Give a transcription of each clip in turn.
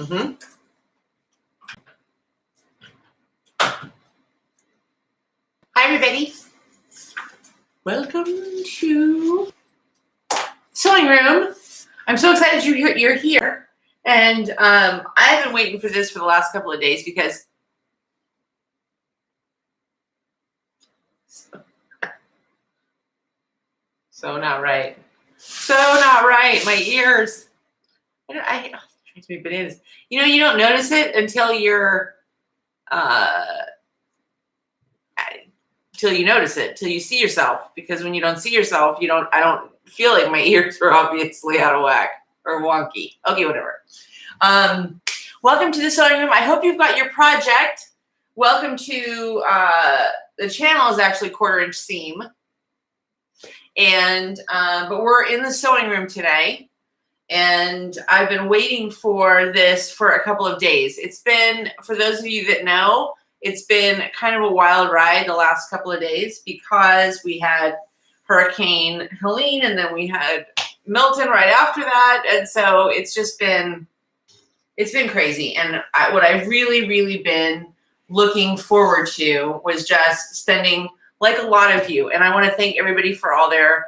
Mm-hmm. Hi, everybody. Welcome to Sewing Room. I'm so excited you're here. And I've been waiting for this for the last couple of days because so not right. So not right. My ears. It drives me bananas. You know, you don't notice it until you're till you notice it, till you see yourself. Because when you don't see yourself, I don't feel like my ears are obviously out of whack or wonky. Okay, whatever. Welcome to the sewing room. I hope you've got your project. Welcome to the channel is actually 1/4 inch seam. And but we're in the sewing room today. And I've been waiting for this for a couple of days. It's been, for those of you that know, it's been kind of a wild ride the last couple of days because we had Hurricane Helene and then we had Milton right after that. And so it's been crazy. And what I've really been looking forward to was just spending, like a lot of you, and I want to thank everybody for all their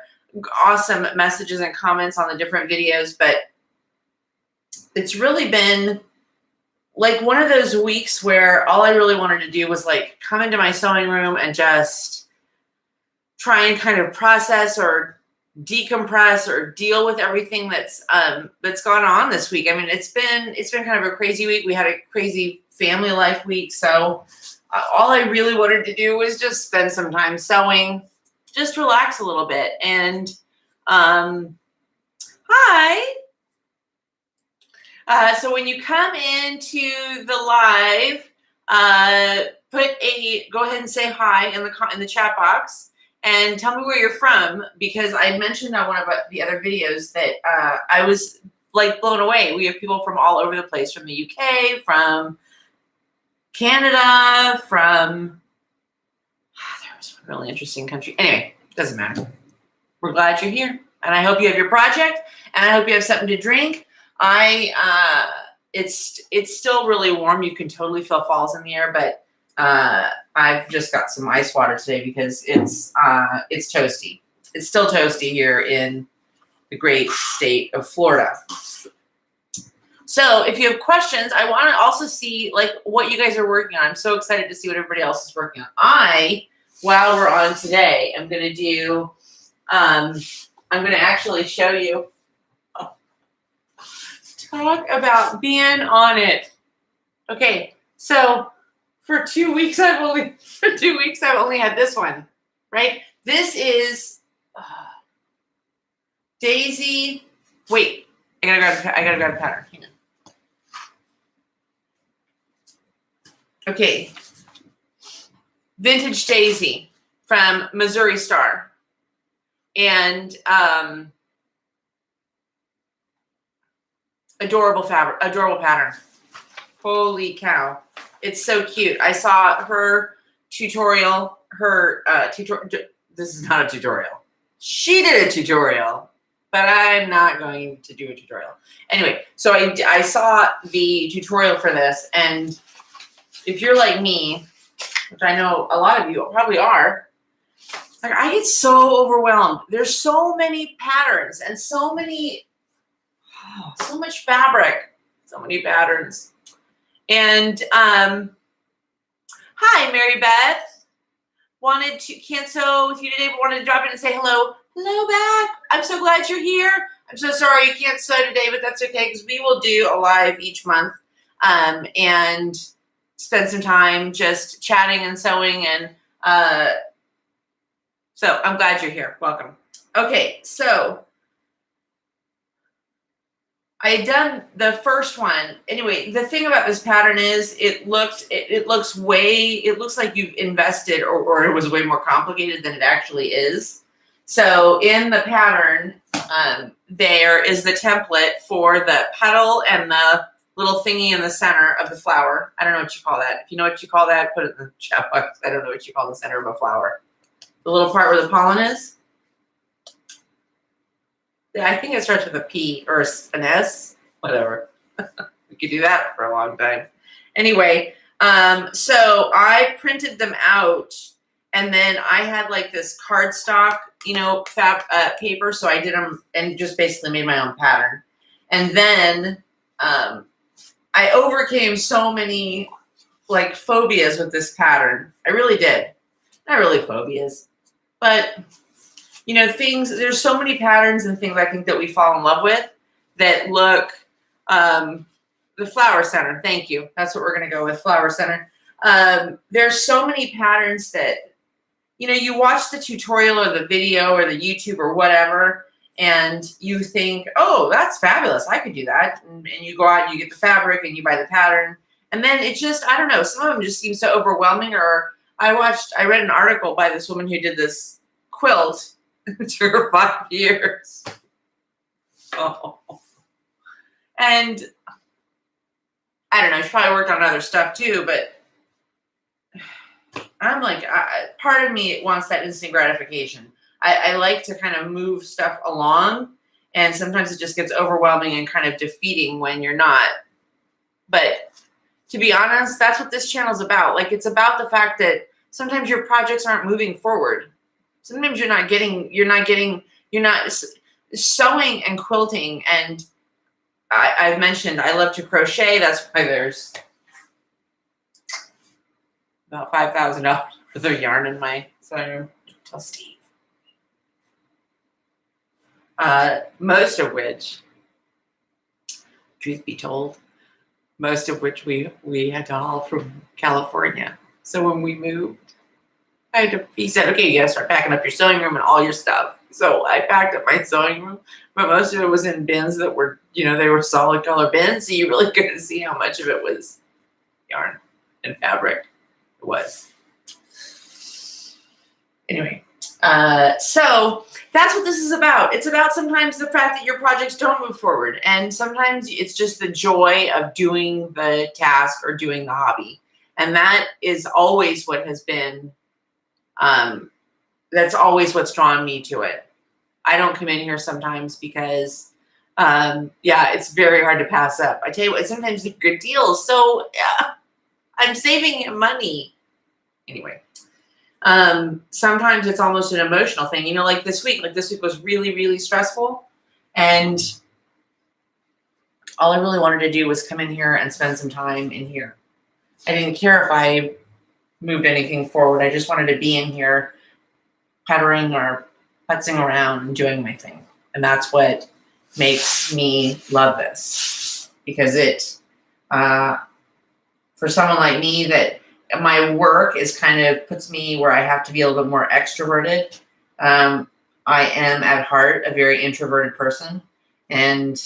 awesome messages and comments on the different videos, but it's really been like one of those weeks where all I really wanted to do was like come into my sewing room and just try and kind of process or decompress or deal with everything that's gone on this week. I mean, it's been kind of a crazy week. We had a crazy family life week, so all I really wanted to do was just spend some time sewing, just relax a little bit. And hi. So when you come into the live, go ahead and say hi in the chat box and tell me where you're from, because I mentioned on one of the other videos that I was like blown away. We have people from all over the place, from the UK, from Canada, from there was a really interesting country. Anyway, doesn't matter. We're glad you're here, and I hope you have your project, and I hope you have something to drink. It's still really warm. You can totally feel falls in the air, but I've just got some ice water today because it's toasty. It's still toasty here in the great state of Florida. So if you have questions, I want to also see like what you guys are working on. I'm so excited to see what everybody else is working on. While we're on today, I'm going to do, I'm going to actually show you, talk about being on it. Okay, so for 2 weeks, I've only had this one, right? This is Daisy. Wait, I gotta grab a pattern. Hang on. Okay, Vintage Daisy from Missouri Star, and adorable pattern. Holy cow, it's so cute. I saw her tutorial. This is not a tutorial. She did a tutorial, but I'm not going to do a tutorial. Anyway, so I saw the tutorial for this, and if you're like me, which I know a lot of you probably are, like I get so overwhelmed. There's so many patterns and so many, so much fabric, so many patterns. And hi, Mary Beth. Can't sew with you today, but wanted to drop in and say hello. Hello back. I'm so glad you're here. I'm so sorry you can't sew today, but that's okay because we will do a live each month and spend some time just chatting and sewing. And so I'm glad you're here. Welcome. Okay, so I had done the first one. Anyway, the thing about this pattern is it looks like you've invested or it was way more complicated than it actually is. So in the pattern, there is the template for the petal and the little thingy in the center of the flower. I don't know what you call that. If you know what you call that, put it in the chat box. I don't know what you call the center of a flower. The little part where the pollen is. I think it starts with a P or an S, whatever. We could do that for a long time. Anyway, so I printed them out, and then I had like this cardstock, paper. So I did them and just basically made my own pattern. And then I overcame so many like phobias with this pattern. I really did. Not really phobias, but there's so many patterns and things I think that we fall in love with that look, the flower center. Thank you. That's what we're going to go with, flower center. There's so many patterns that, you watch the tutorial or the video or the YouTube or whatever, and you think, oh, that's fabulous. I could do that. And you go out and you get the fabric and you buy the pattern. And then it just, I don't know, some of them just seem so overwhelming. Or I read an article by this woman who did this quilt. It took her 5 years. Oh. And I don't know, she probably worked on other stuff too, but I'm like, part of me wants that instant gratification. I like to kind of move stuff along, and sometimes it just gets overwhelming and kind of defeating when you're not. But to be honest, that's what this channel is about. Like, it's about the fact that sometimes your projects aren't moving forward. Sometimes you're not sewing and quilting. And I've mentioned I love to crochet. That's why there's about $5,000 worth of yarn in my sewing room. Tell Steve. Most of which, truth be told, most of which we had to haul from California. So when we moved, he said, okay, you gotta start packing up your sewing room and all your stuff. So I packed up my sewing room, but most of it was in bins that were, they were solid color bins. So you really couldn't see how much of it was yarn and fabric. It was. Anyway, so that's what this is about. It's about sometimes the fact that your projects don't move forward. And sometimes it's just the joy of doing the task or doing the hobby. And that is always what has been, that's always what's drawn me to it. I don't come in here sometimes because, it's very hard to pass up. I tell you what, sometimes they're good deals. So I'm saving money. Anyway. Sometimes it's almost an emotional thing, like this week was really, really stressful. And all I really wanted to do was come in here and spend some time in here. I didn't care if I moved anything forward. I just wanted to be in here puttering or putzing around and doing my thing. And that's what makes me love this, because it, for someone like me that my work is kind of puts me where I have to be a little bit more extroverted. I am at heart a very introverted person, and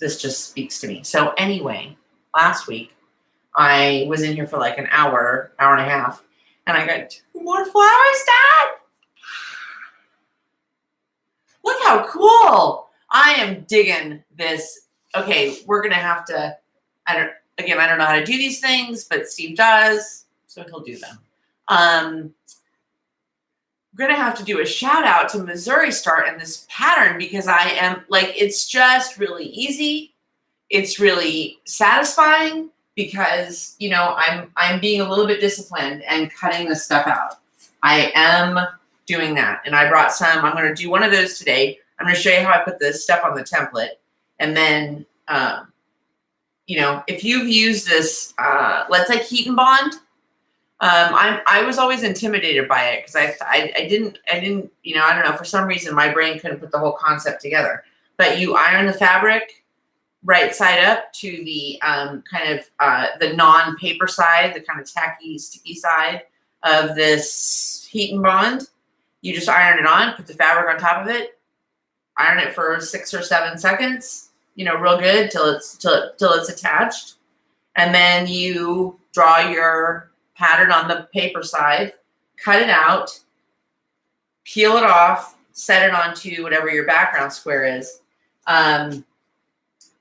this just speaks to me. So anyway, last week I was in here for like an hour and a half, and I got 2 more flowers done. Look how cool. I am digging this. Okay, we're gonna have to, I don't know how to do these things, but Steve does, so he'll do them. I'm going to have to do a shout out to Missouri Start and this pattern, because I am like, it's just really easy. It's really satisfying because, I'm being a little bit disciplined and cutting this stuff out. I am doing that. And I brought some. I'm going to do one of those today. I'm going to show you how I put this stuff on the template. And then, if you've used this, let's say Heat and Bond, I was always intimidated by it because I didn't, I don't know, for some reason my brain couldn't put the whole concept together. But you iron the fabric right side up to the the non-paper side, the kind of tacky, sticky side of this Heat and Bond. You just iron it on, put the fabric on top of it, iron it for 6 or 7 seconds. Real good till it's attached. And then you draw your pattern on the paper side, cut it out, peel it off, set it onto whatever your background square is. And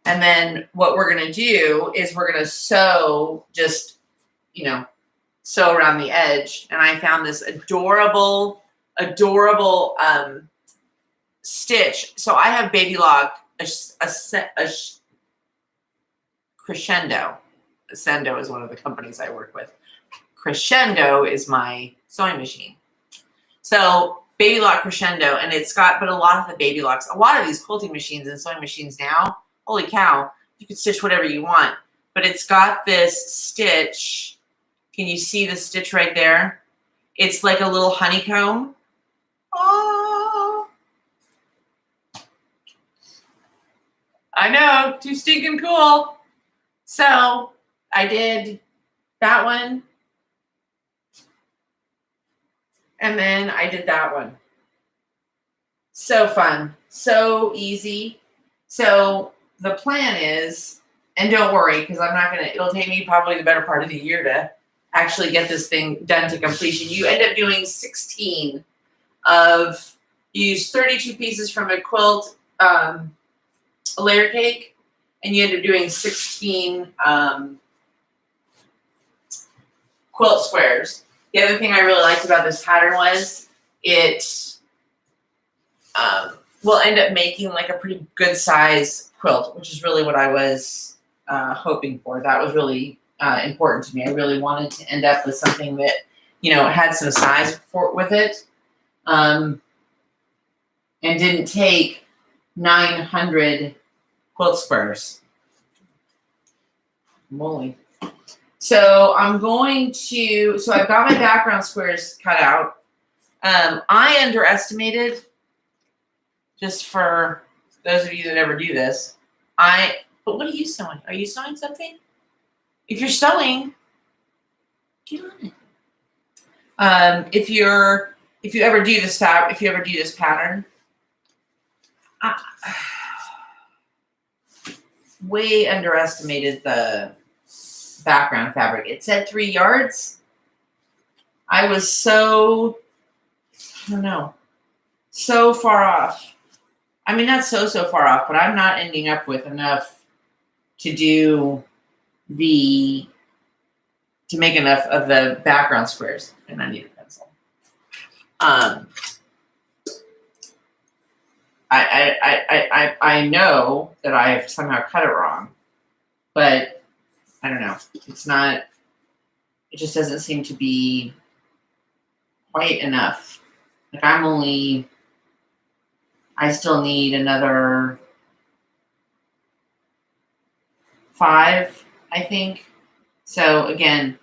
then what we're going to do is we're going to sew, just, sew around the edge. And I found this adorable stitch. So I have Baby Lock, Crescendo. Ascendo is one of the companies I work with. Crescendo is my sewing machine. So Baby Lock Crescendo, and it's got, but a lot of the Baby Locks, a lot of these quilting machines and sewing machines now, holy cow, you can stitch whatever you want. But it's got this stitch. Can you see the stitch right there? It's like a little honeycomb. Oh, I know, too stinking cool. So I did that one. And then I did that one. So fun, so easy. So the plan is, and don't worry, because I'm not gonna, it'll take me probably the better part of the year to actually get this thing done to completion. You end up doing 16 of, you use 32 pieces from a quilt, a layer cake, and you end up doing 16 quilt squares. The other thing I really liked about this pattern was it will end up making like a pretty good size quilt, which is really what I was hoping for. That was really important to me. I really wanted to end up with something that, you know, had some size with it, and didn't take 900 quilt squares. Moly. So I'm going to, so I've got my background squares cut out. I underestimated, just for those of you that ever do this, but what are you sewing? Are you sewing something? If you're sewing, get on it. If you ever do this pattern, way underestimated the background fabric. It said 3 yards. I was so, I don't know, so far off. I mean, not so far off, but I'm not ending up with enough to do to make enough of the background squares. And I need a pencil. I know that I have somehow cut it wrong, but I don't know. It's not, it just doesn't seem to be quite enough. Like I still need another 5, I think. So again,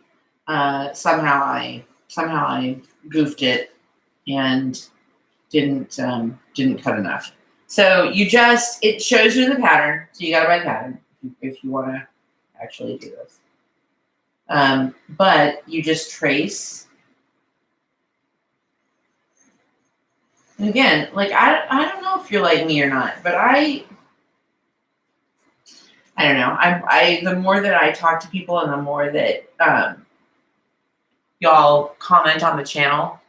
somehow I goofed it and didn't cut enough. So it shows you the pattern. So you got to buy the pattern if you want to actually do this. But you just trace. And again, like I don't know if you're like me or not, but I don't know. The more that I talk to people and the more that y'all comment on the channel,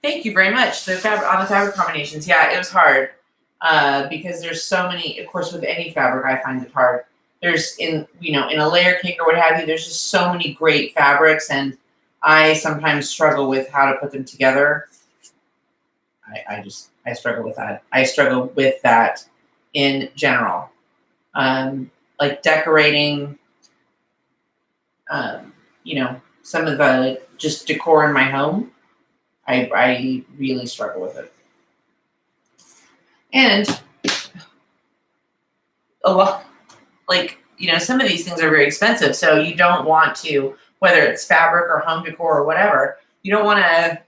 thank you very much. On the fabric combinations, yeah, it was hard because there's so many. Of course, with any fabric, I find it hard. There's in a layer cake or what have you. There's just so many great fabrics, and I sometimes struggle with how to put them together. I struggle with that. I struggle with that in general. Like decorating, some of the just decor in my home. I really struggle with it. And a lot, like, some of these things are very expensive. So you don't want to, whether it's fabric or home decor or whatever, you don't want to,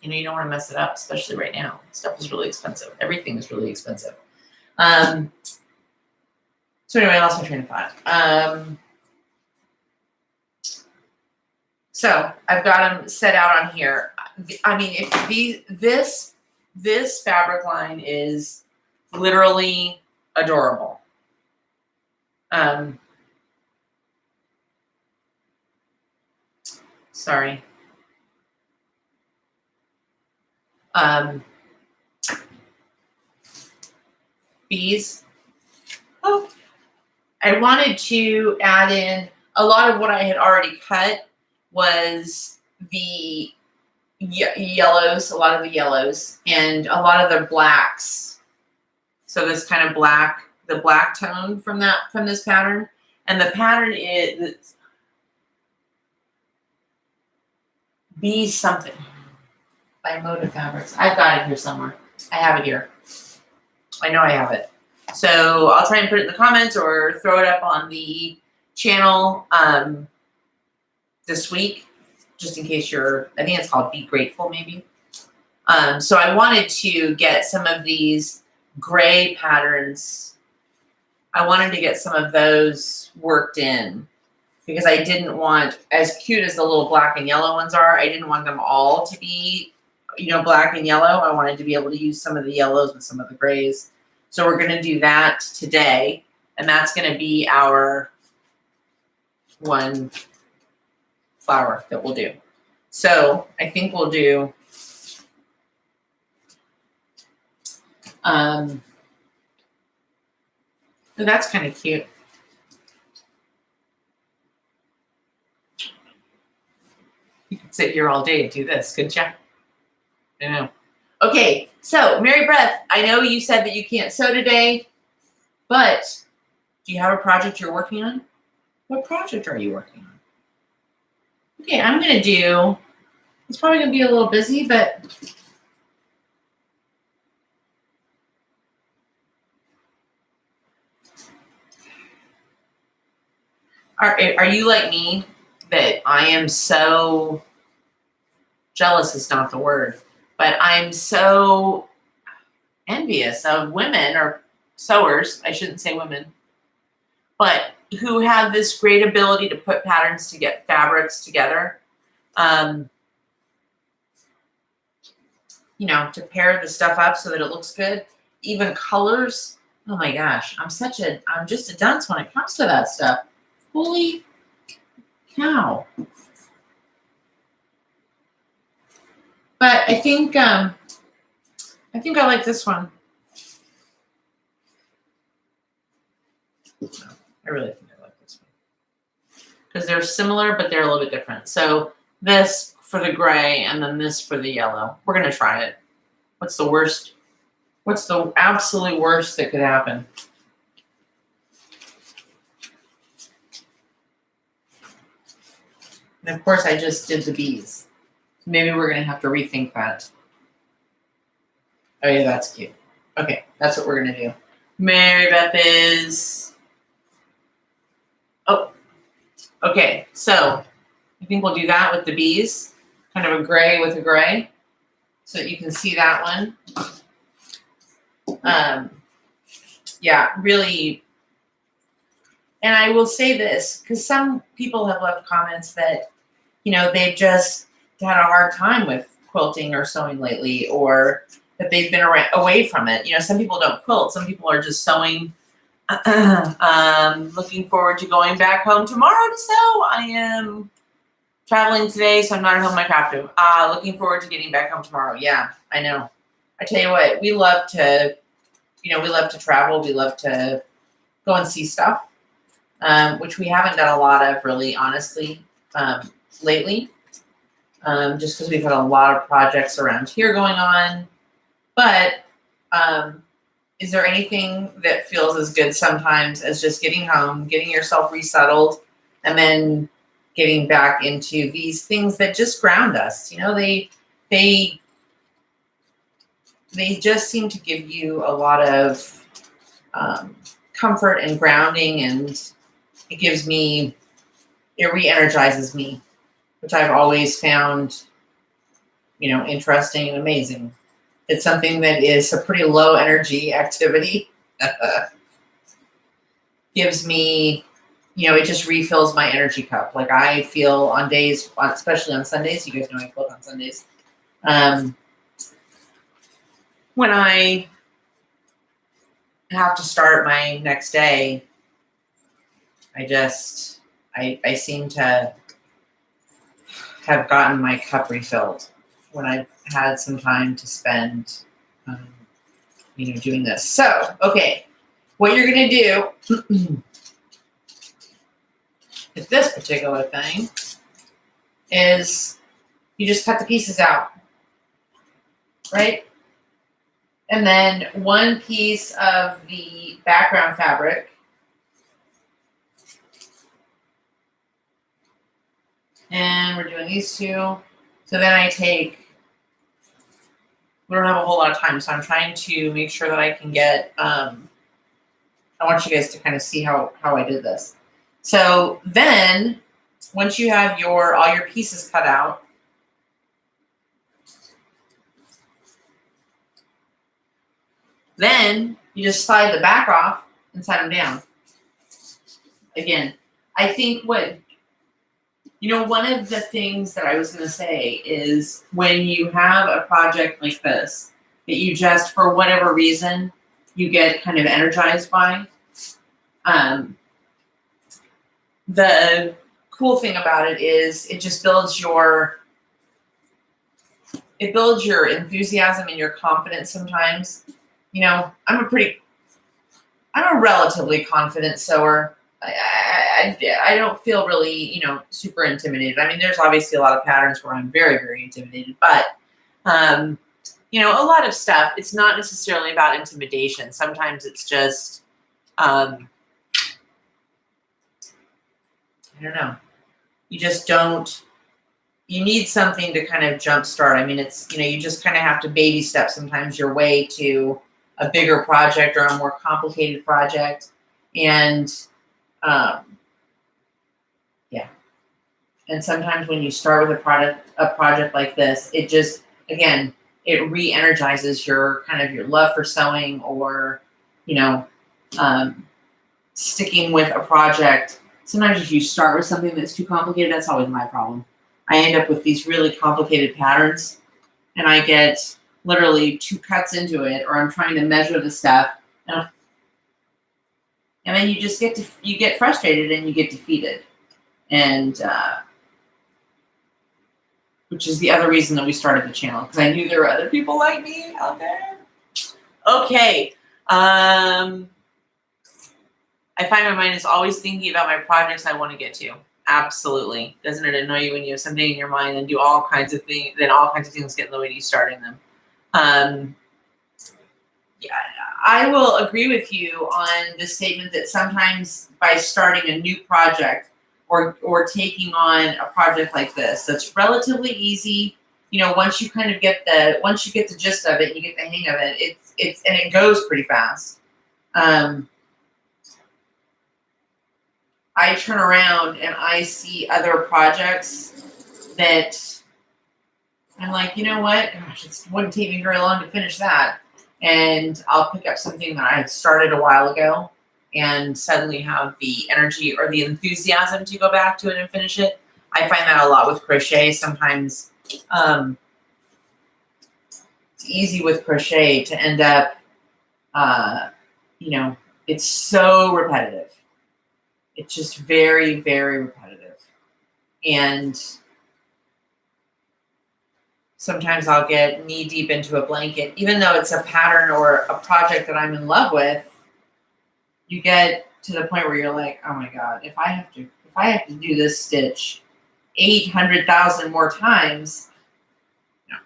you don't want to mess it up, especially right now. Stuff is really expensive. Everything is really expensive. So anyway, I lost my train of thought. So I've got them set out on here. I mean, if this fabric line is literally adorable. Sorry. Bees. Oh, I wanted to add in a lot of what I had already cut was the yellows, a lot of the yellows, and a lot of the blacks. So So this kind of black, the black tone from this pattern. And the pattern is Be Something by Moda Fabrics. I've got it here somewhere. I have it here. I know I have it. So I'll try and put it in the comments or throw it up on the channel this week, just in case I think it's called Be Grateful maybe. So I wanted to get some of these gray patterns. I wanted to get some of those worked in because I didn't want, as cute as the little black and yellow ones are, I didn't want them all to be, black and yellow. I wanted to be able to use some of the yellows with some of the grays. So we're going to do that today, and that's going to be our one flower that we'll do. So I think we'll do so that's kind of cute. You could sit here all day and do this, couldn't you? I know. Okay, so Mary Beth, I know you said that you can't sew today, but do you have a project you're working on? What project are you working on? Okay, I'm going to do, it's probably going to be a little busy, but are you like me that I am so, jealous is not the word, but I'm so envious of women or sewers, I shouldn't say women, but who have this great ability to put patterns to get fabrics together. To pair the stuff up so that it looks good. Even colors. Oh my gosh, I'm just a dunce when it comes to that stuff. Holy cow. But I think I like this one. I really think I like this one. Because they're similar, but they're a little bit different. So this for the gray and then this for the yellow. We're going to try it. What's the worst? What's the absolute worst that could happen? And of course, I just did the bees. Maybe we're going to have to rethink that. Oh yeah, that's cute. Okay, that's what we're going to do. Mary Beth is... Oh, okay. So I think we'll do that with the bees. Kind of a gray with a gray. So that you can see that one. Yeah, really. And I will say this, because some people have left comments that, they've just had a hard time with quilting or sewing lately, or that they've been away from it. Some people don't quilt. Some people are just sewing. Looking forward to going back home tomorrow to sew. I am traveling today, so I'm not at home in my craft room. Looking forward to getting back home tomorrow. Yeah, I know. I tell you what, we love to, we love to travel. We love to go and see stuff, which we haven't done a lot of, really, honestly, lately, just because we've had a lot of projects around here going on. But is there anything that feels as good sometimes as just getting home, getting yourself resettled, and then getting back into these things that just ground us? They just seem to give you a lot of comfort and grounding, and it re-energizes me, which I've always found, interesting and amazing. It's something that is a pretty low energy activity. Gives me, it just refills my energy cup. Like I feel on days, especially on Sundays, you guys know I quilt on Sundays. When I have to start my next day, I seem to have gotten my cup refilled when I've had some time to spend, doing this. So, okay, what you're going to do with this particular thing is you just cut the pieces out, right? And then one piece of the background fabric. And we're doing these two. So then I take, we don't have a whole lot of time, so I'm trying to make sure that I can get, I want you guys to kind of see how I did this. So then, once you have all your pieces cut out, then you just slide the back off and slide them down. Again, I think one of the things that I was going to say is when you have a project like this that you just, for whatever reason, you get kind of energized by, the cool thing about it is it just builds your enthusiasm and your confidence sometimes. I'm a relatively confident sewer. I don't feel really, super intimidated. I mean, there's obviously a lot of patterns where I'm very, very intimidated, but, a lot of stuff, it's not necessarily about intimidation. Sometimes it's just, I don't know. You just don't, you need something to kind of jumpstart. I mean, it's, you just kind of have to baby step sometimes your way to a bigger project or a more complicated project. And, yeah. And sometimes when you start with a project like this, it just, again, it re-energizes your love for sewing, or, sticking with a project. Sometimes if you start with something that's too complicated, that's always my problem. I end up with these really complicated patterns, and I get literally 2 cuts into it, or I'm trying to measure the stuff, and then you just get frustrated and you get defeated. And which is the other reason that we started the channel, because I knew there were other people like me out there. Okay. I find my mind is always thinking about my projects I want to get to. Absolutely. Doesn't it annoy you when you have something in your mind and do all kinds of things, then all kinds of things get in the way of you starting them? Yeah, I will agree with you on the statement that sometimes by starting a new project or taking on a project like this, that's relatively easy. Once you kind of get the gist of it, you get the hang of it. And it goes pretty fast. I turn around and I see other projects that I'm like, you know what? Gosh, it wouldn't take me very long to finish that. And I'll pick up something that I had started a while ago and suddenly have the energy or the enthusiasm to go back to it and finish it. I find that a lot with crochet. Sometimes it's easy with crochet to end up, it's so repetitive. It's just very, very repetitive. And sometimes I'll get knee deep into a blanket, even though it's a pattern or a project that I'm in love with. You get to the point where you're like, oh my God, if I have to do this stitch 800,000 more times, no.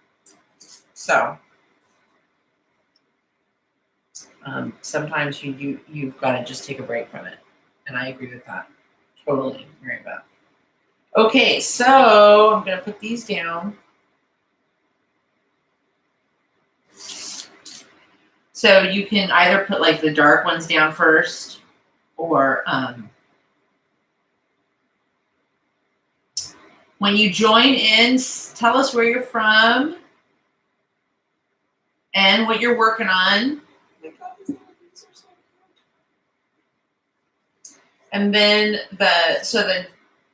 So sometimes you've got to just take a break from it, and I agree with that. Totally agree with that. Okay, so I'm gonna put these down. So you can either put like the dark ones down first, or when you join in, tell us where you're from and what you're working on. And then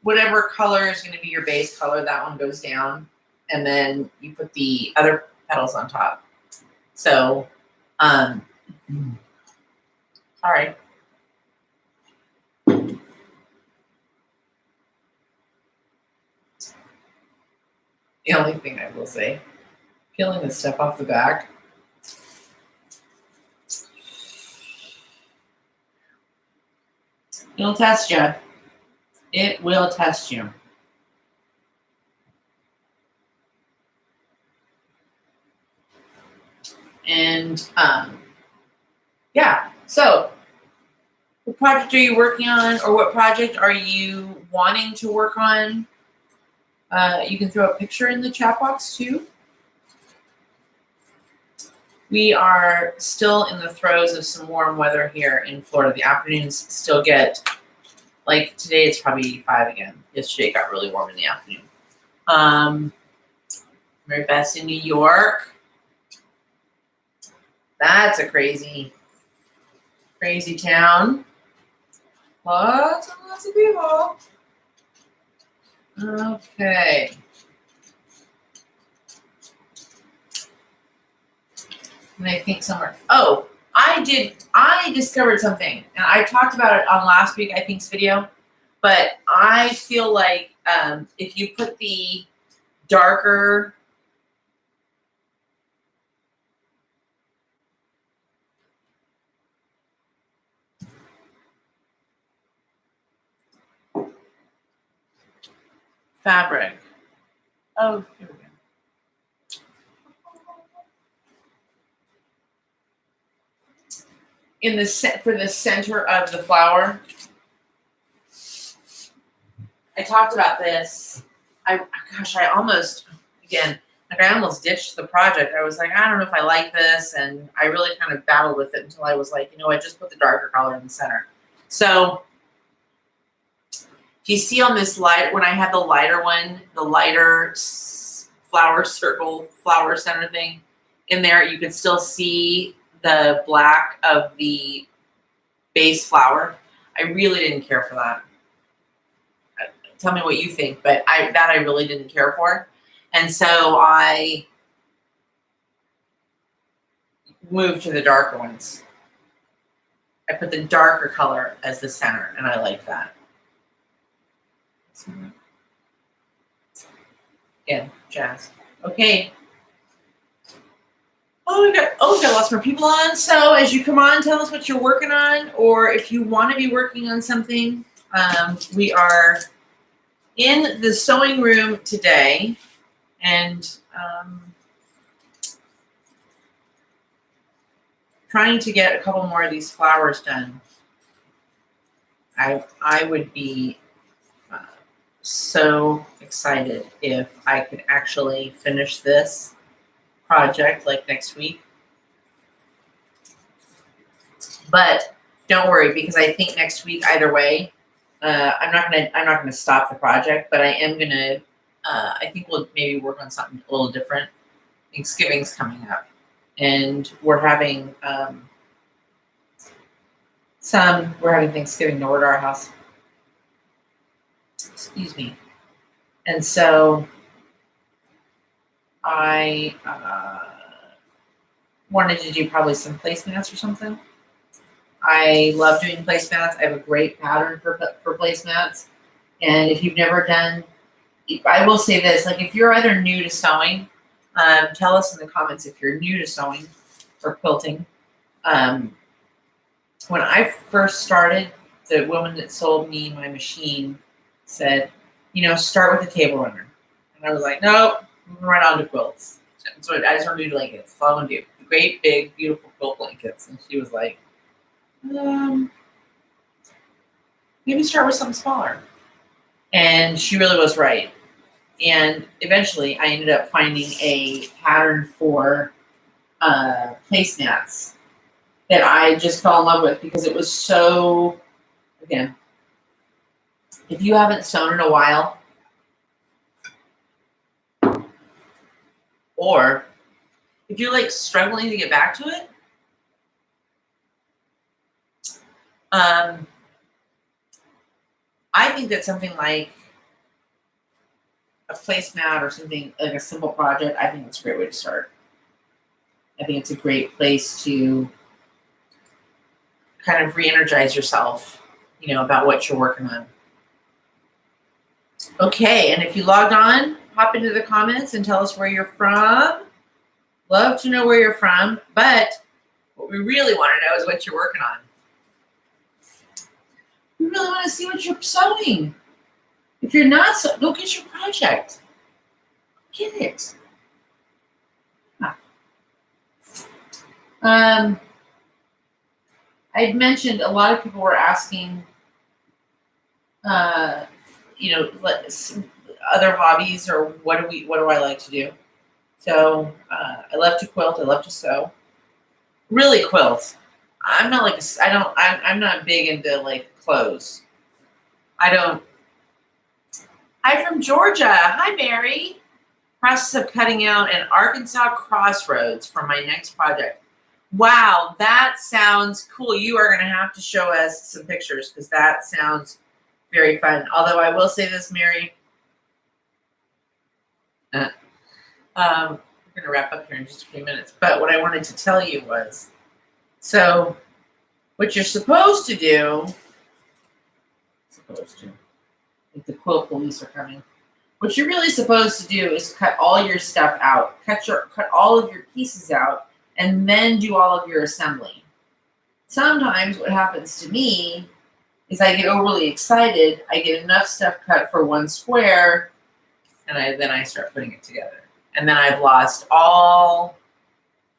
whatever color is going to be your base color, that one goes down, and then you put the other petals on top. So, sorry. The only thing I will say, peeling this stuff off the back. It'll test you. It will test you. And yeah, so what project are you working on, or what project are you wanting to work on? You can throw a picture in the chat box too. We are still in the throes of some warm weather here in Florida. The afternoons still get, like today it's probably 85 again. Yesterday it got really warm in the afternoon. Mary Beth's in New York. That's a crazy town. Lots and lots of people. Okay. And I think somewhere. Oh, I discovered something, and I talked about it on last week, I think's video. But I feel like if you put the darker fabric. Oh, here we go. In the for the center of the flower. I talked about this. I almost ditched the project. I was like, I don't know if I like this, and I really kind of battled with it until I was like, you know what, just put the darker color in the center. So do you see on this light, when I had the lighter one, the lighter flower circle, flower center thing in there, you could still see the black of the base flower. I really didn't care for that. Tell me what you think, but I really didn't care for. And so I moved to the darker ones. I put the darker color as the center, and I like that. Again, jazz. Okay. Oh, we got lots more people on. So as you come on, tell us what you're working on, or if you want to be working on something. We are in the sewing room today, and trying to get a couple more of these flowers done. I would be so excited if I could actually finish this project like next week. But don't worry, because I think next week either way, I'm not gonna stop the project, but I am gonna. I think we'll maybe work on something a little different. Thanksgiving's coming up, and we're having Thanksgiving over at our house. Excuse me. And so I wanted to do probably some placemats or something. I love doing placemats. I have a great pattern for placemats. And if you've never done, I will say this, like if you're either new to sewing, tell us in the comments if you're new to sewing or quilting. When I first started, the woman that sold me my machine said, start with a table runner. And I was like, nope, moving right on to quilts. So I just want to do blankets. That's all I want to do. Great, big, beautiful quilt blankets. And she was like, maybe start with something smaller. And she really was right. And eventually I ended up finding a pattern for placemats that I just fell in love with, because it was so, again, if you haven't sewn in a while, or if you're like struggling to get back to it, I think that something like a placemat or something like a simple project, I think it's a great way to start. I think it's a great place to kind of re-energize yourself, about what you're working on. Okay, and if you logged on, hop into the comments and tell us where you're from. Love to know where you're from, but what we really want to know is what you're working on. We really want to see what you're sewing. If you're not, go get your project. Get it. I'd mentioned a lot of people were asking, you know, other hobbies or what do I like to do? So I love to quilt. I love to sew. Really quilt. I'm not like I'm not big into like clothes. I don't. Hi from Georgia. Hi, Mary. Process of cutting out an Arkansas crossroads for my next project. Wow, that sounds cool. You are going to have to show us some pictures because that sounds very fun. Although I will say this, Mary. We're going to wrap up here in just a few minutes. But what I wanted to tell you was, so what you're supposed to do, if the quilt police are coming, what you're really supposed to do is cut all your stuff out, cut all of your pieces out, and then do all of your assembly. Sometimes what happens to me is I get overly excited, I get enough stuff cut for one square, and then I start putting it together. And then I've lost all,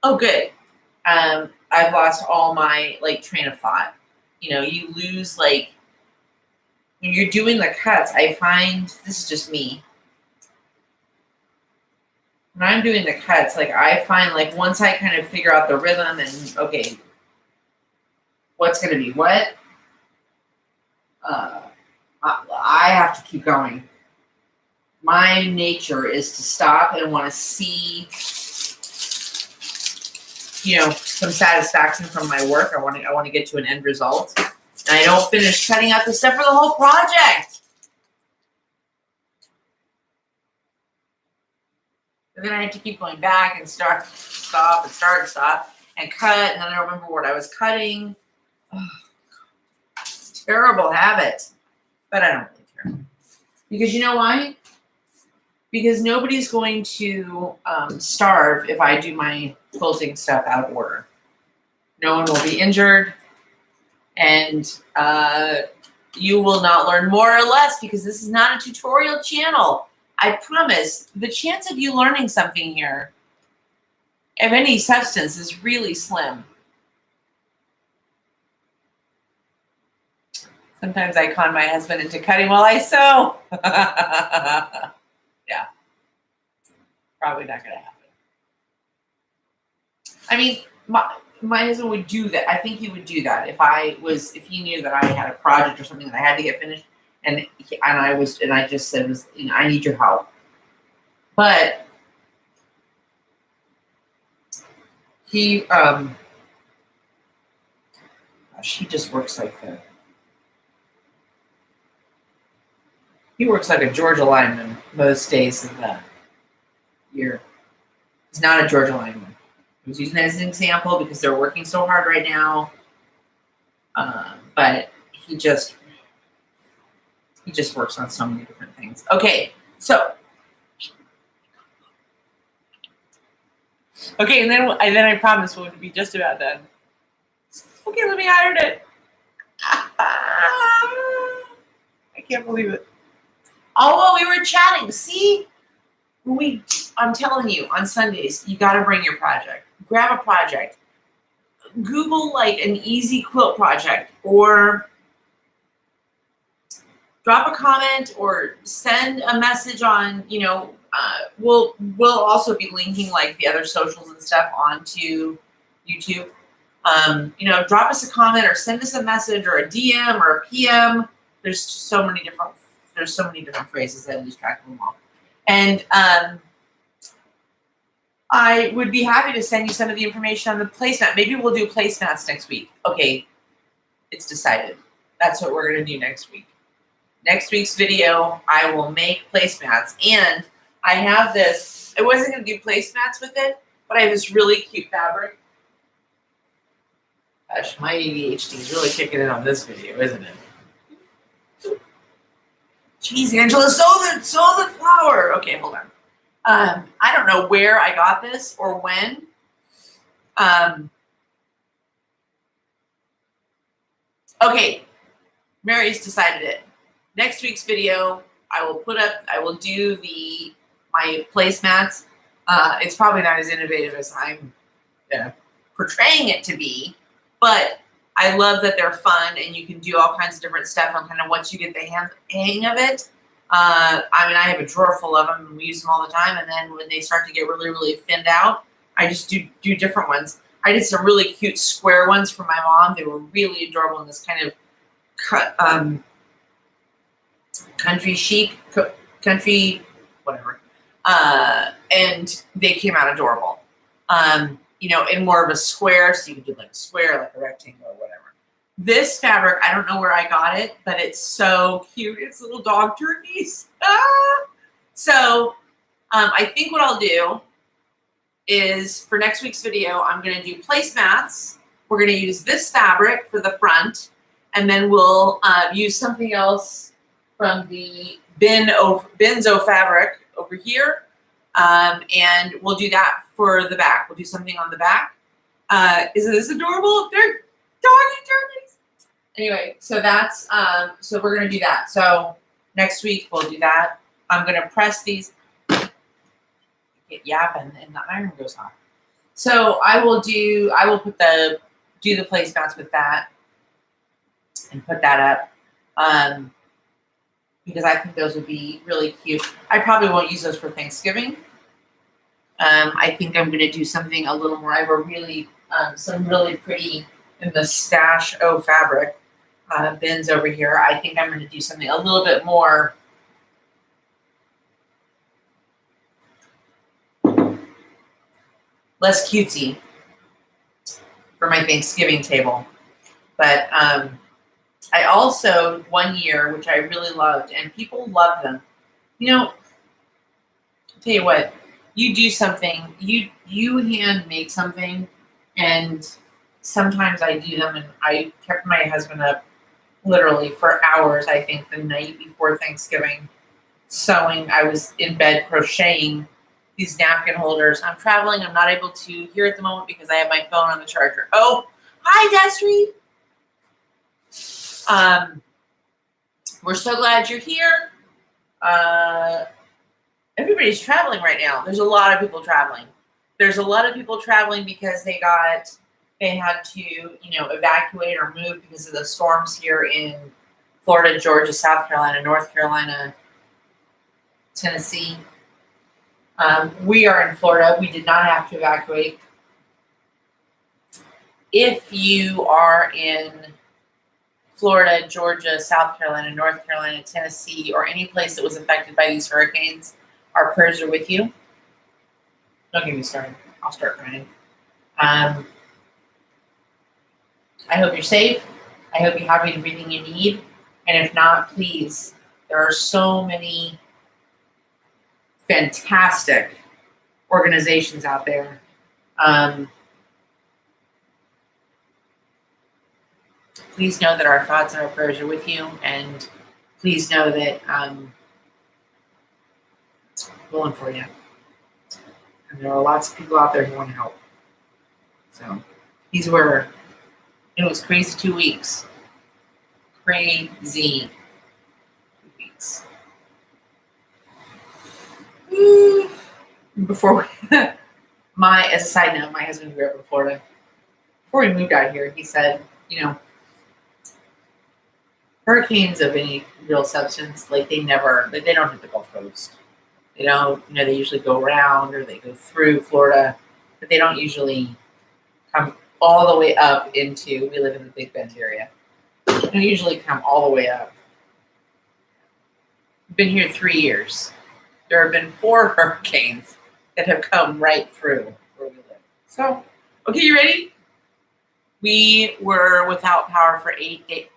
I've lost all my like train of thought. You know, you lose like, when you're doing the cuts, I find, this is just me, when I'm doing the cuts, like I find like once I kind of figure out the rhythm and okay, what's going to be what, I have to keep going. My nature is to stop and want to see, you know, some satisfaction from my work. I want to get to an end result, and I don't finish cutting out the stuff for the whole project. And then I have to keep going back and stop, and start, and stop, and cut, and then I don't remember what I was cutting. Oh, it's a terrible habit, but I don't really care. Because you know why? Because nobody's going to starve if I do my quilting stuff out of order. No one will be injured, and you will not learn more or less because this is not a tutorial channel. I promise, the chance of you learning something here of any substance is really slim. Sometimes I con my husband into cutting while I sew. Yeah. Probably not going to happen. I mean, my husband would do that. I think he would do that if he knew that I had a project or something that I had to get finished. And I just said, you know, I need your help. But he just works like he works like a Georgia lineman most days of the year. He's not a Georgia lineman. I was using that as an example because they're working so hard right now. But he just works on so many different things. Okay, so and then I promise we'll be just about done. Okay, let me iron it. I can't believe it. Oh, well, we were chatting. See, I'm telling you, on Sundays, you got to bring your project. Grab a project. Google like an easy quilt project, or drop a comment, or send a message on, you know, we'll also be linking like the other socials and stuff onto YouTube. You know, drop us a comment or send us a message or a DM or a PM. There's so many different phrases. I lose track of them all. And I would be happy to send you some of the information on the placemat. Maybe we'll do placemats next week. Okay, it's decided. That's what we're going to do next week. Next week's video, I will make placemats. And I have this, I wasn't going to do placemats with it, but I have this really cute fabric. Gosh, my ADHD is really kicking in on this video, isn't it? Jeez, Angela, sew the flower. Okay, hold on. I don't know where I got this or when. Okay, Mary's decided it. Next week's video, I will do my placemats. It's probably not as innovative as I'm portraying it to be, but I love that they're fun and you can do all kinds of different stuff. And kind of once you get the hang of it, I mean, I have a drawer full of them and we use them all the time. And then when they start to get really, really thinned out, I just do different ones. I did some really cute square ones for my mom. They were really adorable in this kind of country chic, country, whatever. And they came out adorable. You know, in more of a square, so you can do like a square, like a rectangle or whatever. This fabric, I don't know where I got it, but it's so cute. It's little dog turkeys. Ah! So I think what I'll do is for next week's video, I'm going to do placemats. We're going to use this fabric for the front, and then we'll use something else from the Benzo fabric over here. And we'll do that for the back. We'll do something on the back. Isn't this adorable? They're doggy turkeys. Anyway, so that's, so we're going to do that. So next week we'll do that. I'm going to press these, get yapping and the iron goes off. So I will do the placemats with that and put that up. Because I think those would be really cute. I probably won't use those for Thanksgiving. I think I'm going to do something a little more. I have a really, some really pretty in the stash O fabric bins over here. I think I'm going to do something a little bit more less cutesy for my Thanksgiving table. But I also, one year, which I really loved, and people love them. You know, I'll tell you what, you do something, you hand make something, and sometimes I do them, and I kept my husband up literally for hours, I think, the night before Thanksgiving, sewing. I was in bed crocheting these napkin holders. I'm traveling. I'm not able to hear at the moment because I have my phone on the charger. Oh, hi, Destry. We're so glad you're here. Everybody's traveling right now. There's a lot of people traveling. There's a lot of people traveling because they had to, you know, evacuate or move because of the storms here in Florida, Georgia, South Carolina, North Carolina, Tennessee. We are in Florida. We did not have to evacuate. If you are in Florida, Georgia, South Carolina, North Carolina, Tennessee, or any place that was affected by these hurricanes, our prayers are with you. Don't get me started. I'll start crying. I hope you're safe. I hope you have everything you need. And if not, please, there are so many fantastic organizations out there. Please know that our thoughts and our prayers are with you, and please know that we're pulling for you. And there are lots of people out there who want to help. So these were, it was crazy 2 weeks. Crazy 2 weeks. Before we, as a side note, my husband grew up in Florida. Before we moved out here, he said, you know, hurricanes of any real substance, like they don't hit the Gulf Coast. They don't, you know, they usually go around or they go through Florida, but they don't usually come all the way up into, we live in the Big Bend area. They don't usually come all the way up. We've been here 3 years. There have been 4 hurricanes that have come right through where we live. So, okay, you ready? We were without power for 8 days.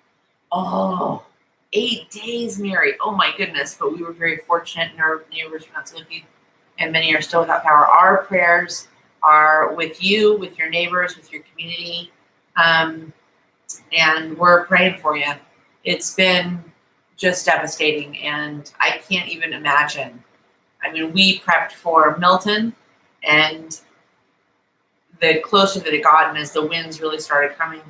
Oh, 8 days, Mary. Oh my goodness. But we were very fortunate, and our neighbors were not so lucky, and many are still without power. Our prayers are with you, with your neighbors, with your community. And we're praying for you. It's been just devastating, and I can't even imagine. I mean, we prepped for Milton, and the closer that it got, and as the winds really started coming,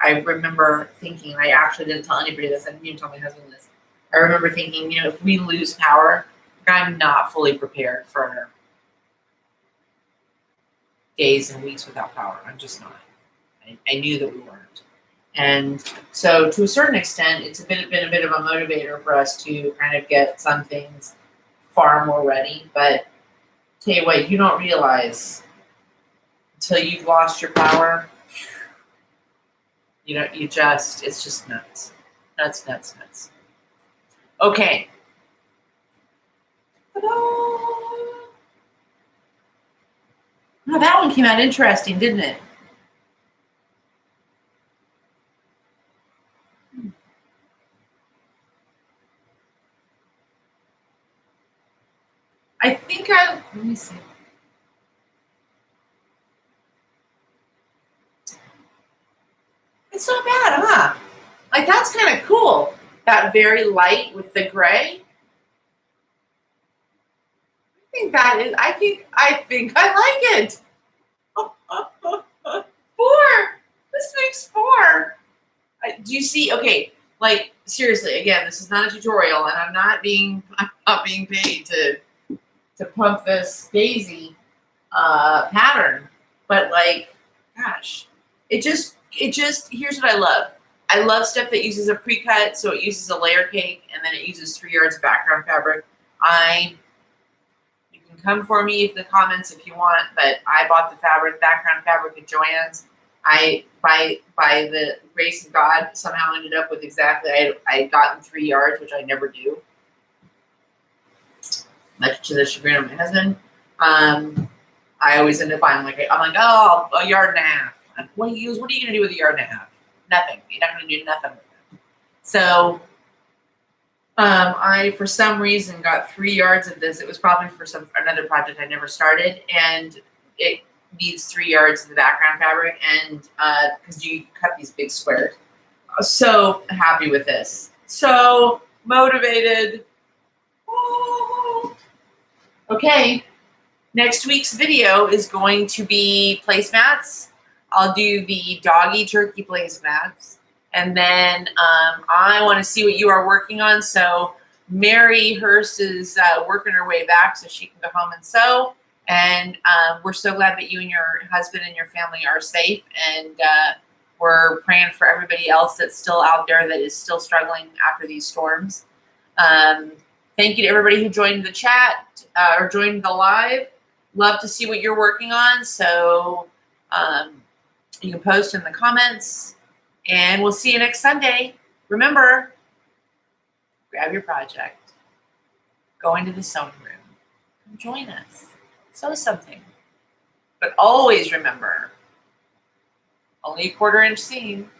I remember thinking, I actually didn't tell anybody this, I didn't even tell my husband this. I remember thinking, you know, if we lose power, I'm not fully prepared for days and weeks without power. I'm just not. I knew that we weren't. And so to a certain extent, it's been a bit of a motivator for us to kind of get some things far more ready. But tell you what, you don't realize until you've lost your power, it's just nuts. Nuts, nuts, nuts. Okay. Oh, that one came out interesting, didn't it? I think let me see. It's not bad, huh? Like, that's kind of cool. That very light with the gray. I think I like it. 4. This makes 4. Do you see? Okay, like, seriously, again, this is not a tutorial, and I'm not being paid to pump this daisy pattern, but like, gosh, it just here's what I love. I love stuff that uses a pre-cut, so it uses a layer cake, and then it uses 3 yards of background fabric. You can come for me in the comments if you want, but I bought the background fabric at Joann's. I, by the grace of God, somehow ended up with exactly, I had gotten 3 yards, which I never do, much to the chagrin of my husband. I always end up buying I'm like, oh, a yard and a half. What are you gonna do with a yard and a half? Nothing. You're not gonna do nothing with it. So I, for some reason, got 3 yards of this. It was probably for another project I never started, and it needs 3 yards of the background fabric, and because you cut these big squares. I was so happy with this. So motivated. Oh. Okay. Next week's video is going to be placemats. I'll do the doggy turkey placemats. And then I want to see what you are working on. So Mary Hurst is working her way back so she can go home and sew. And we're so glad that you and your husband and your family are safe. And we're praying for everybody else that's still out there that is still struggling after these storms. Thank you to everybody who joined the chat or joined the live. Love to see what you're working on. So you can post in the comments. And we'll see you next Sunday. Remember, grab your project. Go into the sewing room. Come join us. Sew something. But always remember, only a 1/4 inch seam.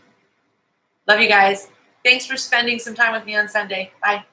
Love you guys. Thanks for spending some time with me on Sunday. Bye.